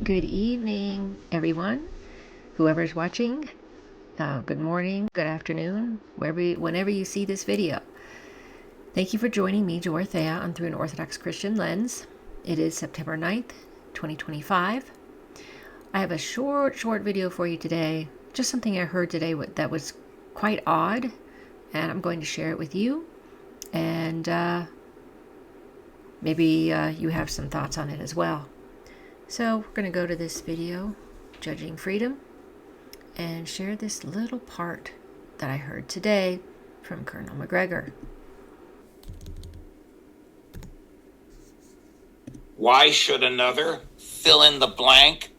Good evening, everyone. Whoever's watching, good morning, good afternoon, whenever you see this video. Thank you for joining me, Dorothea, on Through an Orthodox Christian Lens. It is September 9th, 2025. I have a short video for you today. Just something I heard today that was quite odd, and I'm going to share it with you. And maybe you have some thoughts on it as well. So we're going to go to this video, Judging Freedom, and share this little part that I heard today from Colonel McGregor. Why should another fill in the blank?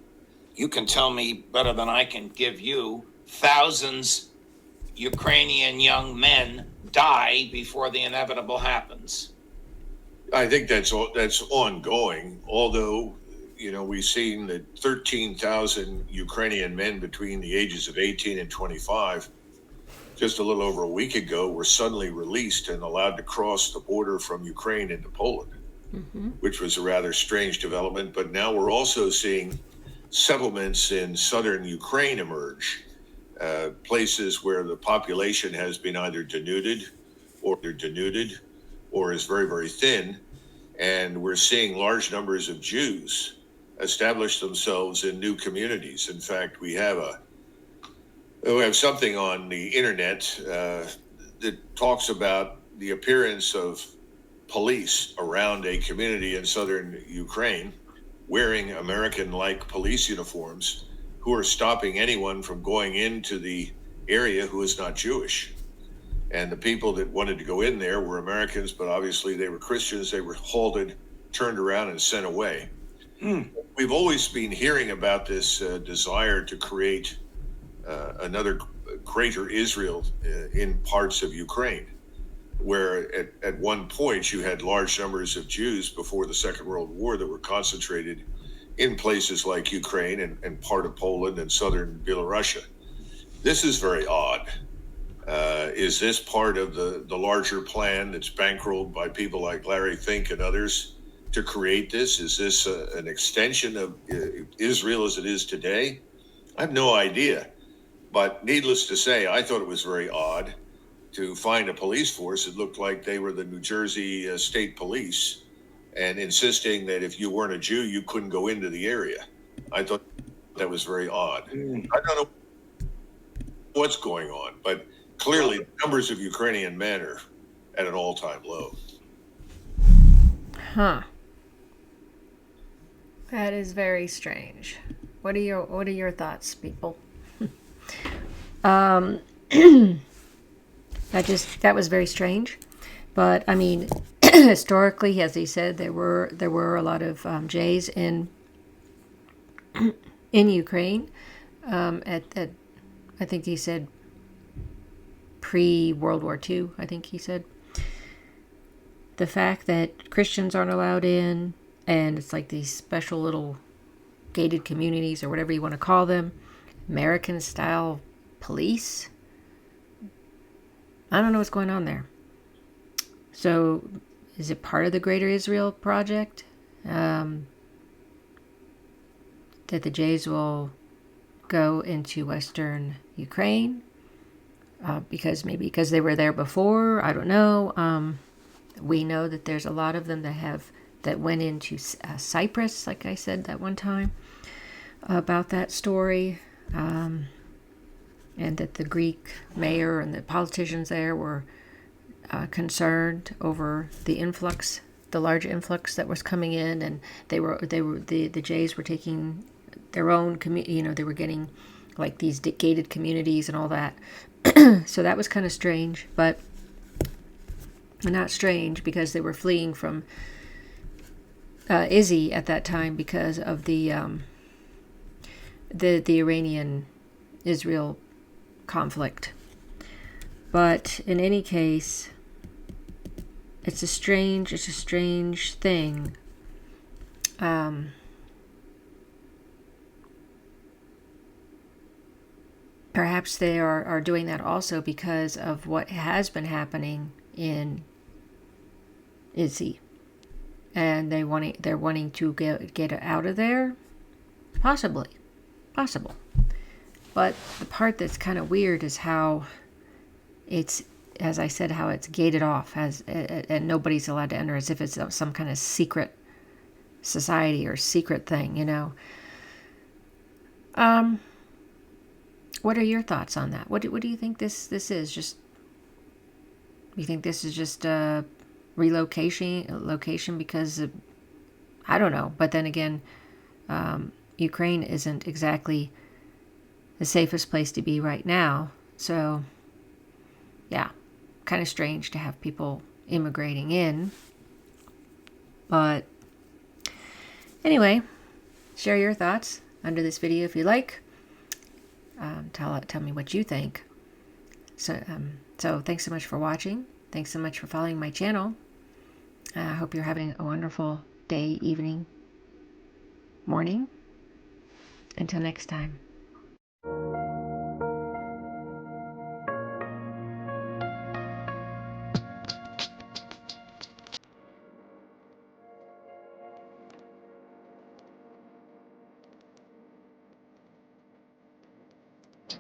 You can tell me better than I can give you. Thousands Ukrainian young men die before the inevitable happens. I think that's ongoing, although, we've seen that 13,000 Ukrainian men between the ages of 18 and 25, just a little over a week ago, were suddenly released and allowed to cross the border from Ukraine into Poland, which was a rather strange development. But now we're also seeing settlements in southern Ukraine emerge, places where the population has been either denuded or is very, very thin. And we're seeing large numbers of Jews establish themselves in new communities. In fact, we have something on the internet that talks about the appearance of police around a community in southern Ukraine wearing American-like police uniforms, who are stopping anyone from going into the area who is not Jewish. And the people that wanted to go in there were Americans, but obviously they were Christians. They were halted, turned around, and sent away. We've always been hearing about this desire to create another greater Israel in parts of Ukraine, where at one point you had large numbers of Jews before the Second World War that were concentrated in places like Ukraine and part of Poland and southern Belarusia. This is very odd. Is this part of the larger plan that's bankrolled by people like Larry Fink and others to create this? Is this an extension of Israel as it is today? I have no idea. But needless to say, I thought it was very odd to find a police force that looked like they were the New Jersey State Police, and insisting that if you weren't a Jew, you couldn't go into the area. I thought that was very odd. I don't know what's going on, but clearly numbers of Ukrainian men are at an all-time low. That is very strange. What are your thoughts, people? That was very strange. But I mean, historically, as he said, there were a lot of Jays in Ukraine. At I think he said pre-World War II. I think he said the fact that Christians aren't allowed in, and it's like these special little gated communities or whatever you want to call them, American-style police. I don't know what's going on there. So, is it part of the Greater Israel Project? That the Jays will go into Western Ukraine? Because they were there before? I don't know. We know that there's a lot of them that went into Cyprus, like I said that one time about that story. And that the Greek mayor and the politicians there were concerned over the large influx that was coming in, and the Jays were taking their own they were getting like these gated communities and all that. So that was kind of strange, but not strange because they were fleeing from Izzy at that time because of the Iranian Israel conflict. But in any case, it's a strange thing. Perhaps they are doing that also because of what has been happening in Izzy, and they're wanting to get out of there. Possibly. Possible. But the part that's kind of weird is how it's, as I said, how it's gated off, and nobody's allowed to enter, as if it's some kind of secret society or secret thing, you know. What are your thoughts on that? What do you think this is? Just, you think this is just a location because of, I don't know. But then again, Ukraine isn't exactly the safest place to be right now. So, yeah, kind of strange to have people immigrating in. But anyway, share your thoughts under this video if you like. Tell me what you think. So thanks so much for watching. Thanks so much for following my channel. I hope you're having a wonderful day, evening, morning. Until next time.